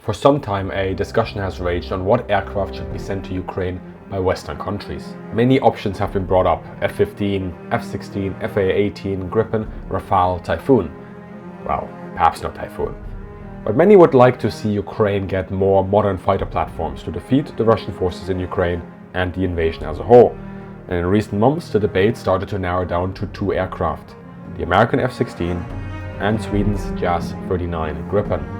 For some time, a discussion has raged on what aircraft should be sent to Ukraine by Western countries. Many options have been brought up: F-15, F-16, FA-18, Gripen, Rafale, Typhoon. Well, perhaps not Typhoon. But many would like to see Ukraine get more modern fighter platforms to defeat the Russian forces in Ukraine and the invasion as a whole. And in recent months, the debate started to narrow down to two aircraft: the American F-16 and Sweden's JAS-39 Gripen.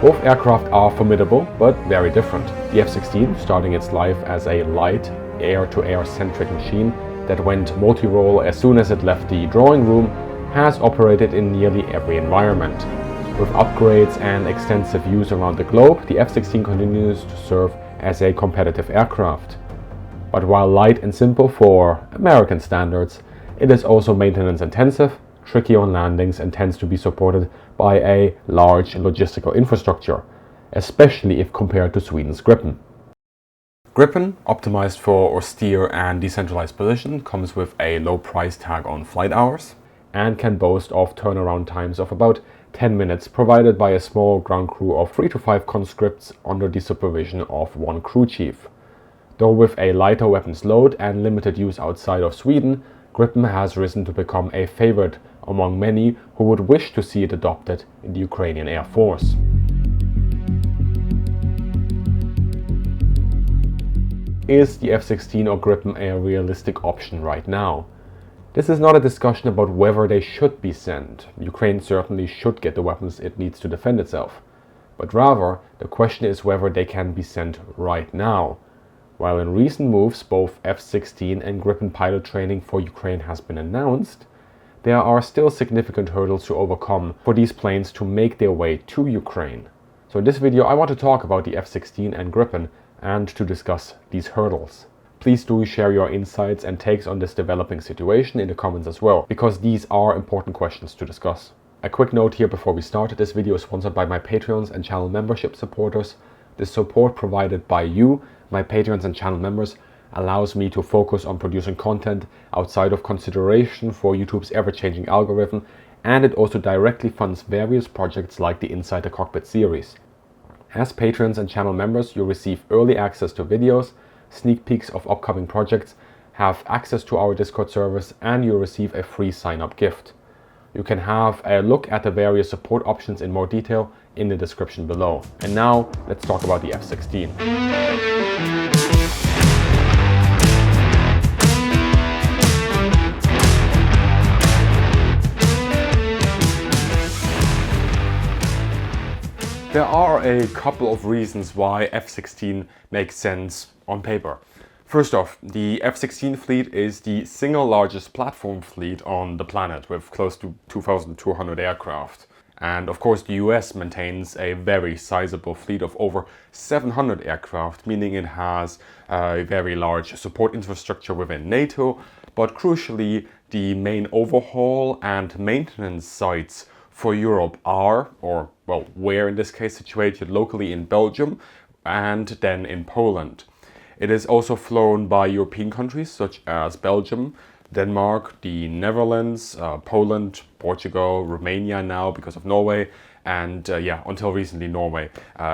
Both aircraft are formidable, but very different. The F-16, starting its life as a light, air-to-air centric machine that went multi-role as soon as it left the drawing room, has operated in nearly every environment. With upgrades and extensive use around the globe, the F-16 continues to serve as a competitive aircraft. But while light and simple for American standards, it is also maintenance intensive, tricky on landings, and tends to be supported by a large logistical infrastructure, especially if compared to Sweden's Gripen. Gripen, optimized for austere and decentralized position, comes with a low price tag on flight hours and can boast of turnaround times of about 10 minutes, provided by a small ground crew of 3 to 5 conscripts under the supervision of one crew chief. Though with a lighter weapons load and limited use outside of Sweden, Gripen has risen to become a favorite among many who would wish to see it adopted in the Ukrainian Air Force. Is the F-16 or Gripen a realistic option right now? This is not a discussion about whether they should be sent. Ukraine certainly should get the weapons it needs to defend itself. But rather, the question is whether they can be sent right now. While in recent moves both F-16 and Gripen pilot training for Ukraine has been announced, there are still significant hurdles to overcome for these planes to make their way to Ukraine. So in this video I want to talk about the F-16 and Gripen and to discuss these hurdles. Please do share your insights and takes on this developing situation in the comments as well, because these are important questions to discuss. A quick note here before we start: this video is sponsored by my Patreons and channel membership supporters. The support provided by you, my Patreons and channel members, allows me to focus on producing content outside of consideration for YouTube's ever-changing algorithm, and it also directly funds various projects like the Inside the Cockpit series. As patrons and channel members, you receive early access to videos, sneak peeks of upcoming projects, have access to our Discord servers, and you receive a free sign-up gift. You can have a look at the various support options in more detail in the description below. And now, let's talk about the F-16. There are a couple of reasons why F-16 makes sense on paper. First off, the F-16 fleet is the single largest platform fleet on the planet, with close to 2,200 aircraft. And of course the US maintains a very sizable fleet of over 700 aircraft, meaning it has a very large support infrastructure within NATO, but crucially the main overhaul and maintenance sites for Europe are, or well, were in this case, situated locally in Belgium and then in Poland. It is also flown by European countries such as Belgium, Denmark, the Netherlands, Poland, Portugal, Romania now because of Norway, and until recently Norway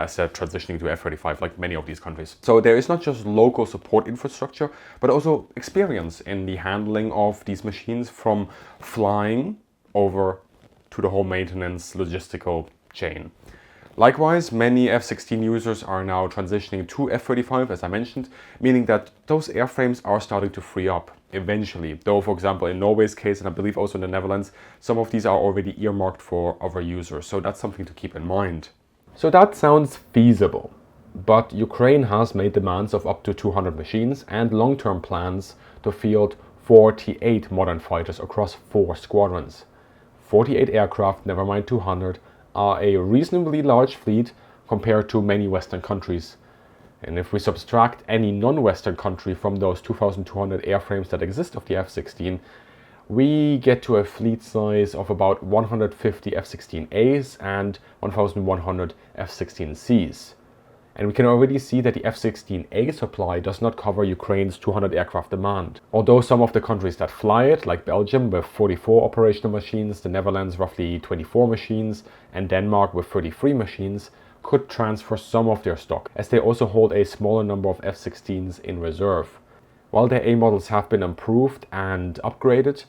said transitioning to F-35 like many of these countries. So there is not just local support infrastructure, but also experience in the handling of these machines, from flying over to the whole maintenance logistical chain. Likewise, many F-16 users are now transitioning to F-35, as I mentioned, meaning that those airframes are starting to free up eventually. Though, for example, in Norway's case, and I believe also in the Netherlands, some of these are already earmarked for other users. So that's something to keep in mind. So that sounds feasible. But Ukraine has made demands of up to 200 machines and long-term plans to field 48 modern fighters across 4 squadrons. 48 aircraft, never mind 200, are a reasonably large fleet compared to many Western countries. And if we subtract any non-Western country from those 2,200 airframes that exist of the F-16, we get to a fleet size of about 150 F-16As and 1,100 F-16Cs. And we can already see that the F-16A supply does not cover Ukraine's 200 aircraft demand. Although some of the countries that fly it, like Belgium with 44 operational machines, the Netherlands roughly 24 machines, and Denmark with 33 machines, could transfer some of their stock, as they also hold a smaller number of F-16s in reserve. While their A models have been improved and upgraded,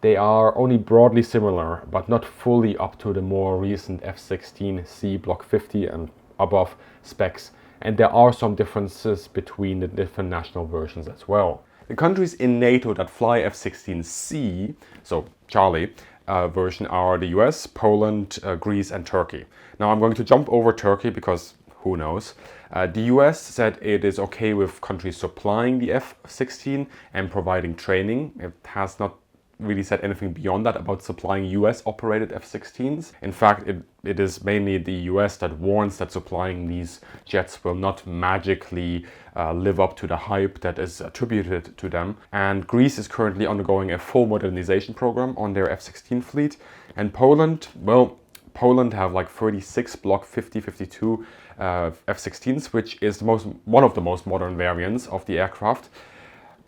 they are only broadly similar, but not fully up to the more recent F-16C Block 50 and above specs, and there are some differences between the different national versions as well. The countries in NATO that fly F-16C, so Charlie, version are the US, Poland, Greece and Turkey. Now I'm going to jump over Turkey because who knows. The US said it is okay with countries supplying the F-16 and providing training. It has not really said anything beyond that about supplying US operated F-16s. In fact, it is mainly the US that warns that supplying these jets will not magically live up to the hype that is attributed to them. And Greece is currently undergoing a full modernization program on their F-16 fleet. And Poland, well, Poland have like 36 Block 50-52 F-16s, which is one of the most modern variants of the aircraft.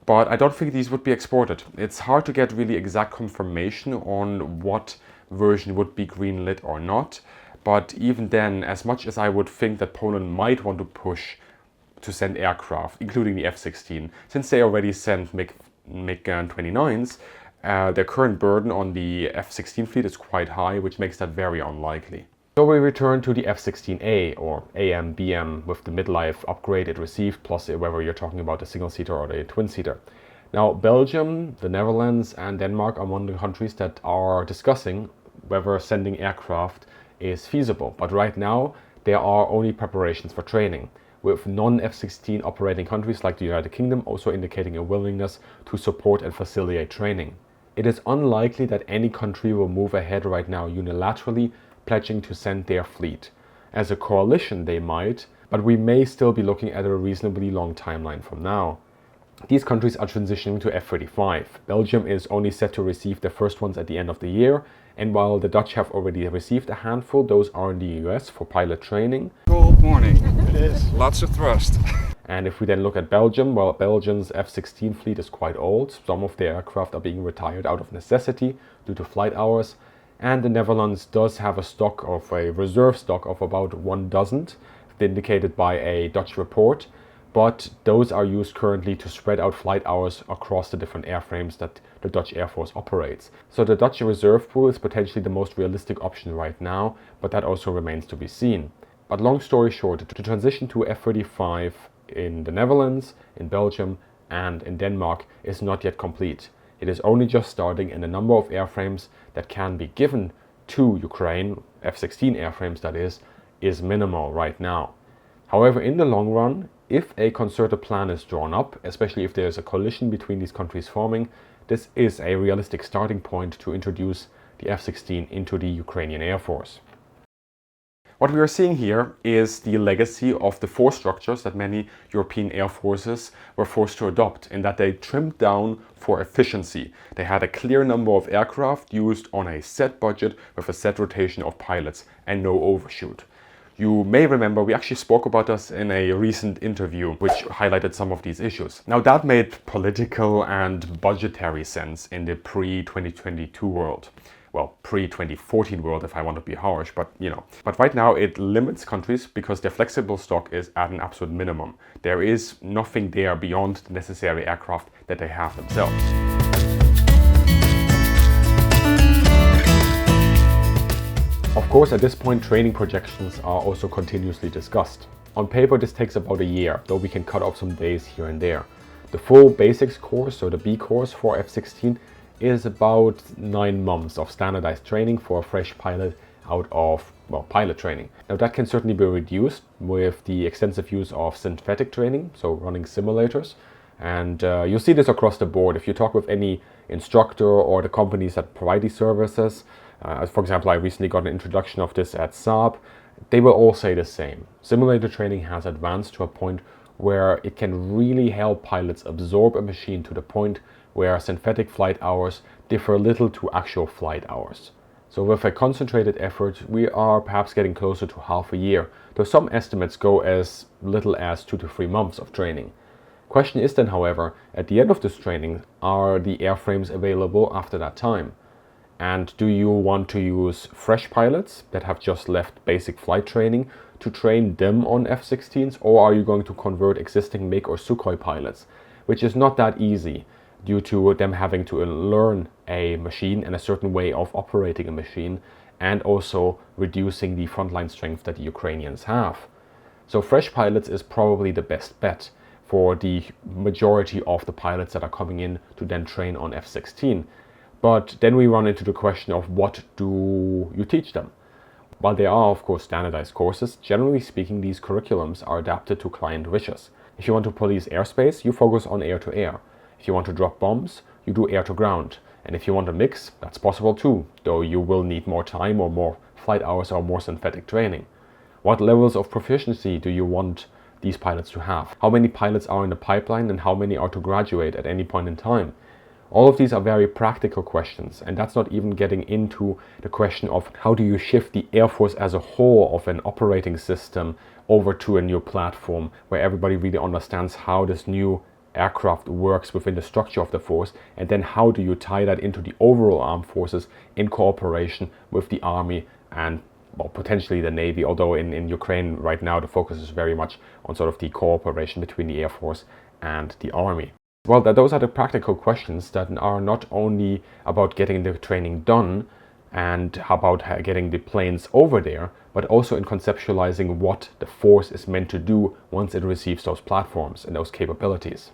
But I don't think these would be exported. It's hard to get really exact confirmation on what version would be greenlit or not. But even then, as much as I would think that Poland might want to push to send aircraft, including the F-16, since they already sent MiG-29s, their current burden on the F-16 fleet is quite high, which makes that very unlikely. So we return to the F-16A or AM/BM with the midlife upgrade it received, plus whether you're talking about a single-seater or a twin-seater. Now Belgium, the Netherlands and Denmark are among the countries that are discussing whether sending aircraft is feasible. But right now there are only preparations for training, with non-F-16 operating countries like the United Kingdom also indicating a willingness to support and facilitate training. It is unlikely that any country will move ahead right now unilaterally pledging to send their fleet. As a coalition they might, but we may still be looking at a reasonably long timeline from now. These countries are transitioning to F-35. Belgium is only set to receive the first ones at the end of the year, and while the Dutch have already received a handful, those are in the US for pilot training. Cold morning. It is. Lots of thrust. And if we then look at Belgium, well, Belgium's F-16 fleet is quite old. Some of their aircraft are being retired out of necessity due to flight hours. And the Netherlands does have a stock of a reserve stock of about 1 dozen, indicated by a Dutch report, but those are used currently to spread out flight hours across the different airframes that the Dutch Air Force operates. So the Dutch reserve pool is potentially the most realistic option right now, but that also remains to be seen. But long story short, the transition to F-35 in the Netherlands, in Belgium and in Denmark is not yet complete. It is only just starting, and the number of airframes that can be given to Ukraine, F-16 airframes that is minimal right now. However, in the long run, if a concerted plan is drawn up, especially if there is a coalition between these countries forming, this is a realistic starting point to introduce the F-16 into the Ukrainian Air Force. What we are seeing here is the legacy of the force structures that many European air forces were forced to adopt, in that they trimmed down for efficiency. They had a clear number of aircraft used on a set budget with a set rotation of pilots and no overshoot. You may remember we actually spoke about this in a recent interview which highlighted some of these issues. Now that made political and budgetary sense in the pre-2022 world. Well, pre-2014 world if I want to be harsh, but you know. But right now it limits countries because their flexible stock is at an absolute minimum. There is nothing there beyond the necessary aircraft that they have themselves. Of course, at this point, training projections are also continuously discussed. On paper, this takes about a year, though we can cut off some days here and there. The full basics course, so the B course for F-16, is about 9 months of standardized training for a fresh pilot out of, well, pilot training. Now that can certainly be reduced with the extensive use of synthetic training, so running simulators. And you'll see this across the board. If you talk with any instructor or the companies that provide these services, for example, I recently got an introduction of this at Saab, they will all say the same. Simulator training has advanced to a point where it can really help pilots absorb a machine to the point where synthetic flight hours differ little to actual flight hours. So with a concentrated effort, we are perhaps getting closer to half a year, though some estimates go as little as 2 to 3 months of training. Question is then, however, at the end of this training, are the airframes available after that time? And do you want to use fresh pilots that have just left basic flight training to train them on F-16s, or are you going to convert existing MiG or Sukhoi pilots, which is not that easy due to them having to learn a machine and a certain way of operating a machine, and also reducing the frontline strength that the Ukrainians have. So fresh pilots is probably the best bet for the majority of the pilots that are coming in to then train on F-16. But then we run into the question of what do you teach them? While there are of course standardized courses, generally speaking these curriculums are adapted to client wishes. If you want to police airspace, you focus on air-to-air. If you want to drop bombs, you do air-to-ground. And if you want a mix, that's possible too, though you will need more time or more flight hours or more synthetic training. What levels of proficiency do you want these pilots to have? How many pilots are in the pipeline and how many are to graduate at any point in time? All of these are very practical questions, and that's not even getting into the question of how do you shift the Air Force as a whole of an operating system over to a new platform where everybody really understands how this new aircraft works within the structure of the force, and then how do you tie that into the overall armed forces in cooperation with the army and well, potentially the Navy, although in Ukraine right now the focus is very much on sort of the cooperation between the Air Force and the army. Well, those are the practical questions that are not only about getting the training done and about getting the planes over there, but also in conceptualizing what the force is meant to do once it receives those platforms and those capabilities.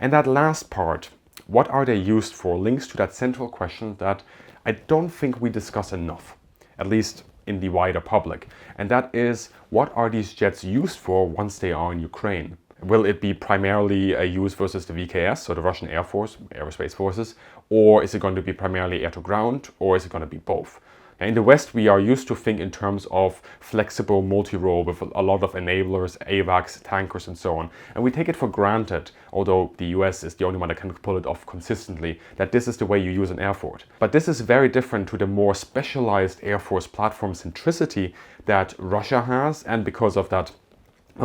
And that last part, what are they used for, links to that central question that I don't think we discuss enough, at least in the wider public. And that is, what are these jets used for once they are in Ukraine? Will it be primarily a use versus the VKS, so the Russian Air Force, Aerospace Forces, or is it going to be primarily air-to-ground, or is it going to be both? In the West, we are used to think in terms of flexible multi-role with a lot of enablers, AVACs, tankers, and so on. And we take it for granted, although the US is the only one that can pull it off consistently, that this is the way you use an Air Force. But this is very different to the more specialized Air Force platform centricity that Russia has, and because of that,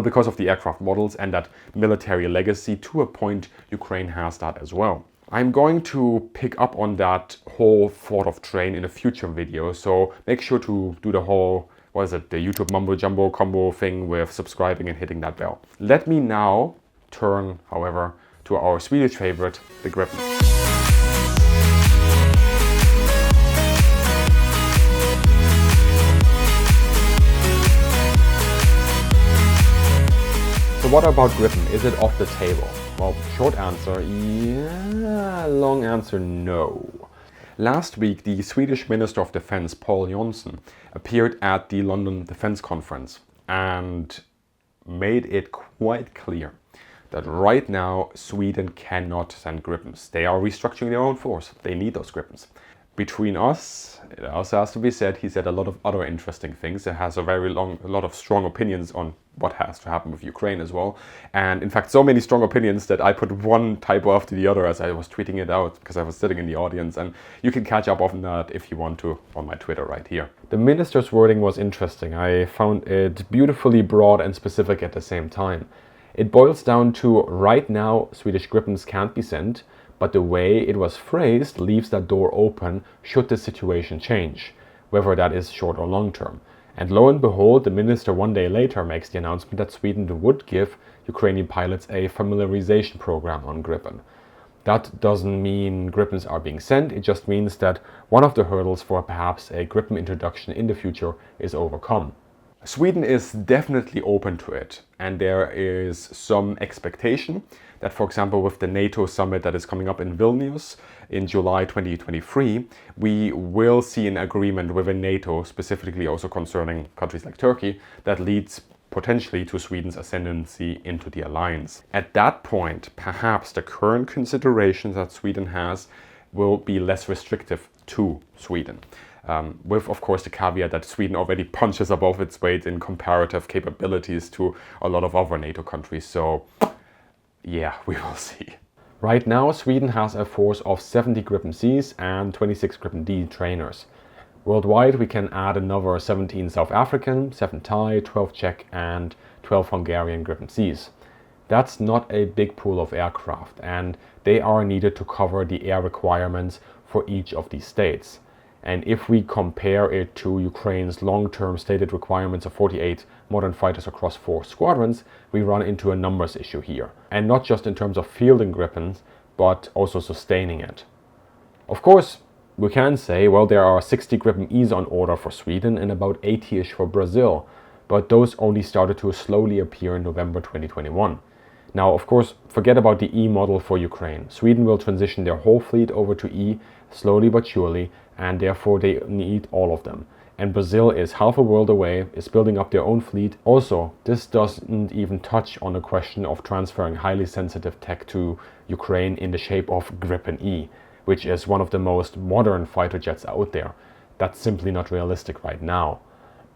because of the aircraft models and that military legacy, to a point, Ukraine has that as well. I'm going to pick up on that whole thought of train in a future video, so make sure to do the whole, the YouTube mumbo jumbo combo thing with subscribing and hitting that bell. Let me now turn, however, to our Swedish favorite, the Gripen. So what about Gripen? Is it off the table? Well, short answer, yeah. Long answer, no. Last week, the Swedish Minister of Defense, Paul Jonsson, appeared at the London Defense Conference and made it quite clear that right now Sweden cannot send Gripens. They are restructuring their own force. They need those Gripens. Between us, it also has to be said, he said a lot of other interesting things. It has a lot of strong opinions on what has to happen with Ukraine as well. And in fact, so many strong opinions that I put one typo after the other as I was tweeting it out because I was sitting in the audience. And you can catch up on that if you want to on my Twitter right here. The minister's wording was interesting. I found it beautifully broad and specific at the same time. It boils down to right now Swedish Gripens can't be sent, but the way it was phrased leaves that door open should the situation change, whether that is short or long term. And lo and behold, the minister one day later makes the announcement that Sweden would give Ukrainian pilots a familiarization program on Gripen. That doesn't mean Gripens are being sent, it just means that one of the hurdles for perhaps a Gripen introduction in the future is overcome. Sweden is definitely open to it, and there is some expectation that, for example, with the NATO summit that is coming up in Vilnius in July 2023, we will see an agreement within NATO, specifically also concerning countries like Turkey, that leads potentially to Sweden's ascendancy into the alliance. At that point, perhaps the current considerations that Sweden has will be less restrictive to Sweden. With, of course, the caveat that Sweden already punches above its weight in comparative capabilities to a lot of other NATO countries. So, yeah, we will see. Right now, Sweden has a force of 70 Gripen Cs and 26 Gripen D trainers. Worldwide, we can add another 17 South African, 7 Thai, 12 Czech and 12 Hungarian Gripen Cs. That's not a big pool of aircraft, and they are needed to cover the air requirements for each of these states. And if we compare it to Ukraine's long-term stated requirements of 48 modern fighters across 4 squadrons, we run into a numbers issue here. And not just in terms of fielding Gripens, but also sustaining it. Of course, we can say, well, there are 60 Gripen Es on order for Sweden and about 80-ish for Brazil, but those only started to slowly appear in November 2021. Now, of course, forget about the E model for Ukraine. Sweden will transition their whole fleet over to E slowly but surely, and therefore they need all of them. And Brazil is half a world away, is building up their own fleet. Also, this doesn't even touch on the question of transferring highly sensitive tech to Ukraine in the shape of Gripen E, which is one of the most modern fighter jets out there. That's simply not realistic right now.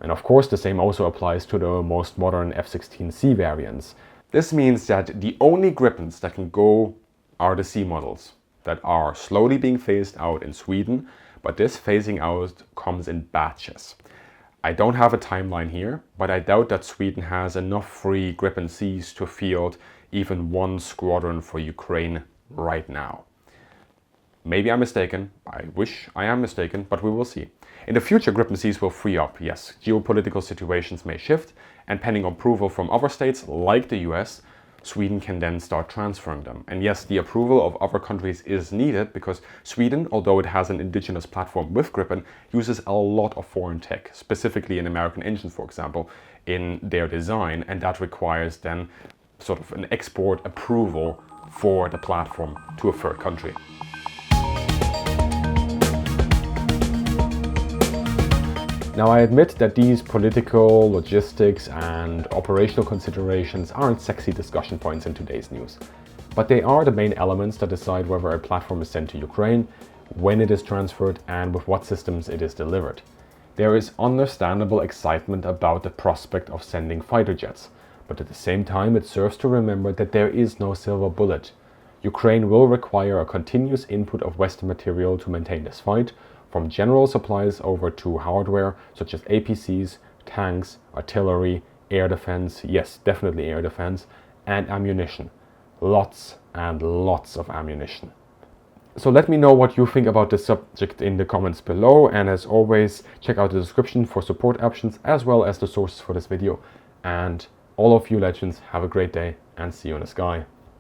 And of course, the same also applies to the most modern F-16C variants. This means that the only Gripens that can go are the C models that are slowly being phased out in Sweden, but this phasing out comes in batches. I don't have a timeline here, but I doubt that Sweden has enough free Gripen Cs to field even 1 squadron for Ukraine right now. Maybe I'm mistaken, I wish I am mistaken, but we will see. In the future, Gripen Cs will free up, yes. Geopolitical situations may shift, and pending approval from other states like the US, Sweden can then start transferring them. And yes, the approval of other countries is needed because Sweden, although it has an indigenous platform with Gripen, uses a lot of foreign tech, specifically in American engines, for example, in their design, and that requires then sort of an export approval for the platform to a third country. Now, I admit that these political, logistics and operational considerations aren't sexy discussion points in today's news, but they are the main elements that decide whether a platform is sent to Ukraine, when it is transferred and with what systems it is delivered. There is understandable excitement about the prospect of sending fighter jets, but at the same time it serves to remember that there is no silver bullet. Ukraine will require a continuous input of Western material to maintain this fight, from general supplies over to hardware such as APCs, tanks, artillery, air defense, yes, definitely air defense, and ammunition. Lots and lots of ammunition. So let me know what you think about this subject in the comments below, and as always, check out the description for support options as well as the sources for this video. And all of you legends, have a great day and see you in the sky.